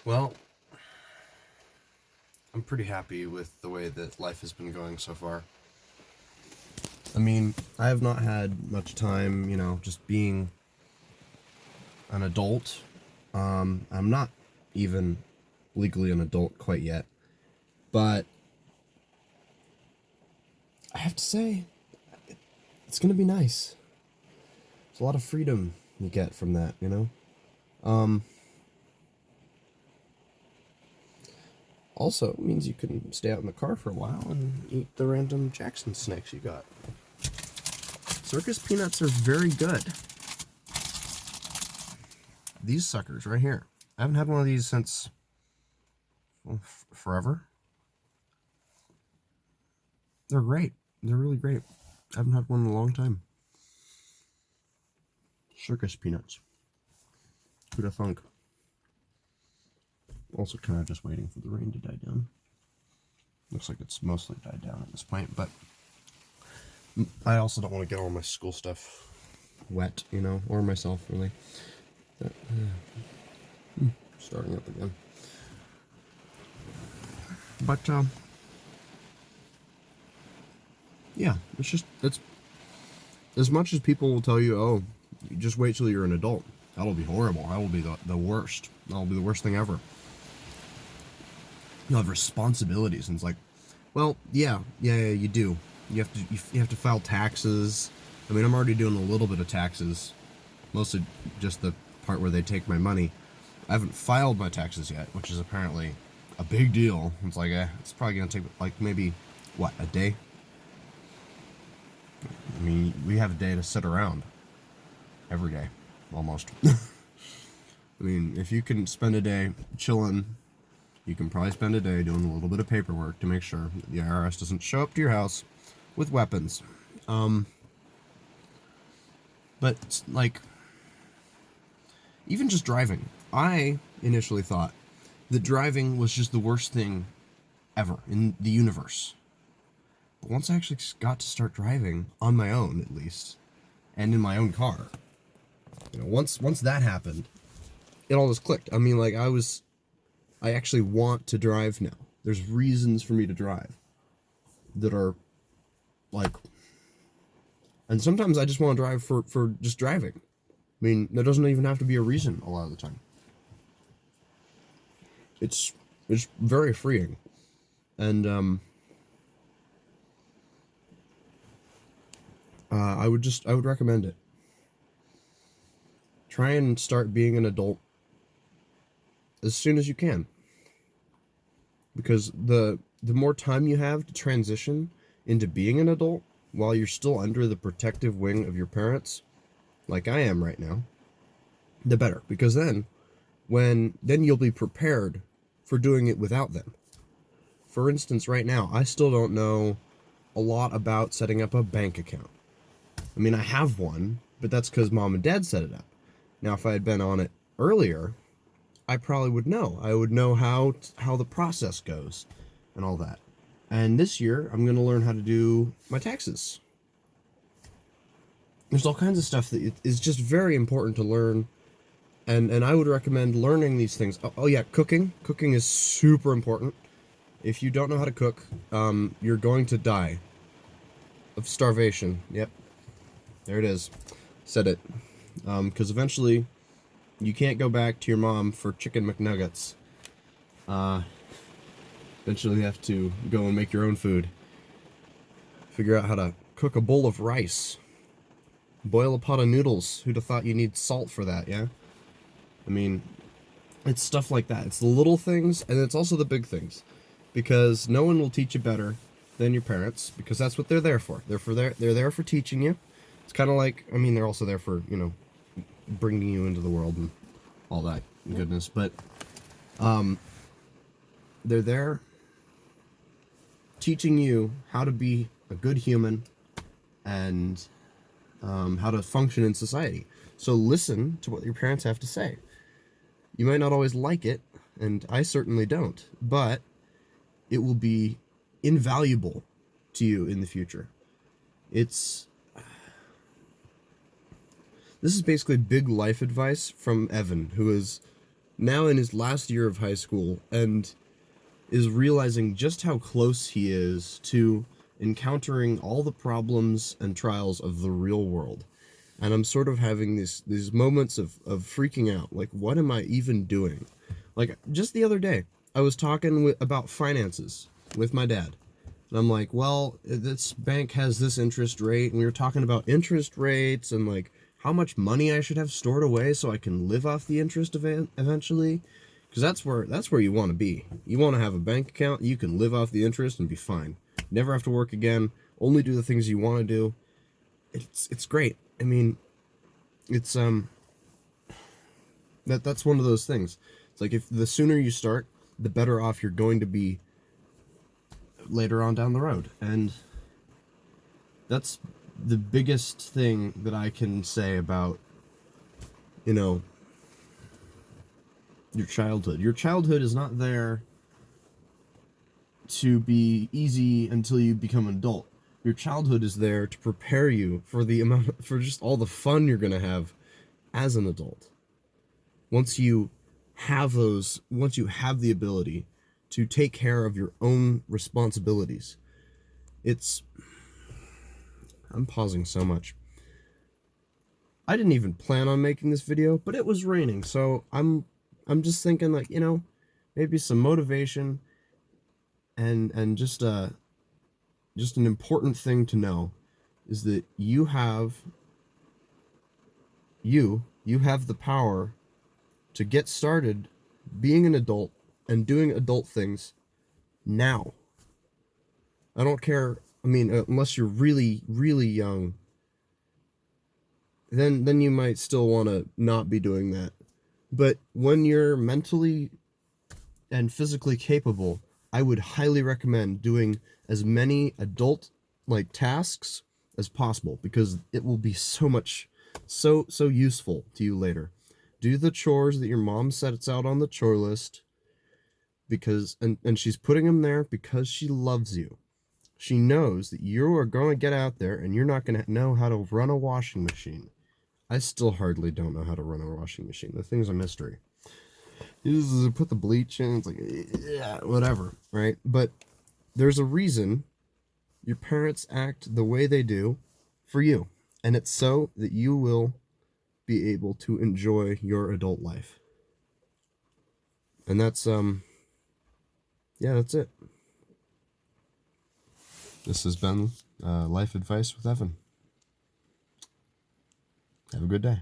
Well, I'm pretty happy with the way that life has been going so far. I mean, I have not had much time, just being an adult. I'm not even legally an adult quite yet, but I have to say, it's gonna be nice. There's a lot of freedom you get from that. Um, Also, it means you can stay out in the car for a while and eat the random Jackson snacks you got. Circus peanuts are very good. These suckers right here. I haven't had one of these since forever. They're great. They're really great. I haven't had one in a long time. Circus peanuts. Who'd have thunk? Also kind of just waiting for the rain to die down. Looks like it's mostly died down at this point, but I also don't want to get all my school stuff wet, or myself, really. Starting up again. But, yeah, it's as much as people will tell you, oh, you just wait till you're an adult. That'll be horrible. That will be the worst. That'll be the worst thing ever. You'll have responsibilities, and it's like, well, yeah, you do. You have to file taxes. I mean, I'm already doing a little bit of taxes, mostly just the part where they take my money. I haven't filed my taxes yet, which is apparently a big deal. It's like, it's probably gonna take like maybe a day. I mean, we have a day to sit around every day, almost. I mean, if you can spend a day chilling, you can probably spend a day doing a little bit of paperwork to make sure that the IRS doesn't show up to your house with weapons. But, like, even just driving. I initially thought that driving was just the worst thing ever in the universe. But once I actually got to start driving, on my own at least, and in my own car, once that happened, it all just clicked. I mean, like, I actually want to drive now. There's reasons for me to drive that are, like, and sometimes I just want to drive for just driving. I mean, there doesn't even have to be a reason a lot of the time. It's very freeing. And, I would recommend it. Try and start being an adult as soon as you can. Because the more time you have to transition into being an adult while you're still under the protective wing of your parents, like I am right now, the better. Because then you'll be prepared for doing it without them. For instance, right now, I still don't know a lot about setting up a bank account. I mean, I have one, but that's because mom and dad set it up. Now, if I had been on it earlier, I probably would know. I would know how the process goes and all that. And this year, I'm going to learn how to do my taxes. There's all kinds of stuff that is just very important to learn. And I would recommend learning these things. Oh yeah, cooking. Cooking is super important. If you don't know how to cook, you're going to die of starvation. Yep. There it is. Said it. Because eventually, you can't go back to your mom for chicken McNuggets. Eventually you have to go and make your own food. Figure out how to cook a bowl of rice. Boil a pot of noodles. Who'd have thought you need salt for that, yeah? I mean, it's stuff like that. It's the little things, and it's also the big things. Because no one will teach you better than your parents, because that's what they're there for. They're there for teaching you. It's kind of like, I mean, they're also there for, bringing you into the world and all that goodness. But they're there teaching you how to be a good human and how to function in society. So listen to what your parents have to say. You might not always like it, and I certainly don't, but it will be invaluable to you in the future. This is basically big life advice from Evan, who is now in his last year of high school and is realizing just how close he is to encountering all the problems and trials of the real world. And I'm sort of having these moments of freaking out. Like, what am I even doing? Like, just the other day, I was talking about finances with my dad. And I'm like, well, this bank has this interest rate. And we were talking about interest rates and, like, how much money I should have stored away so I can live off the interest eventually. Because that's where you want to be. You want to have a bank account, you can live off the interest and be fine. Never have to work again. Only do the things you want to do. It's great. I mean, it's that's one of those things. It's like, if the sooner you start, the better off you're going to be later on down the road. And that's the biggest thing that I can say about, you know, your childhood. Your childhood is not there to be easy until you become an adult. Your childhood is there to prepare you for for just all the fun you're going to have as an adult. Once you have the ability to take care of your own responsibilities. I'm pausing so much. I didn't even plan on making this video, but it was raining, so I'm just thinking, like, maybe some motivation and just an important thing to know is that you have the power to get started being an adult and doing adult things now. I don't care. I mean, unless you're really, really young, then you might still want to not be doing that. But when you're mentally and physically capable, I would highly recommend doing as many adult tasks as possible, because it will be so useful to you later. Do the chores that your mom sets out on the chore list, because and she's putting them there because she loves you. She knows that you are going to get out there and you're not going to know how to run a washing machine. I still hardly don't know how to run a washing machine. The thing's a mystery. You just put the bleach in, it's like, yeah, whatever, right? But there's a reason your parents act the way they do for you. And it's so that you will be able to enjoy your adult life. And that's, that's it. This has been Life Advice with Evan. Have a good day.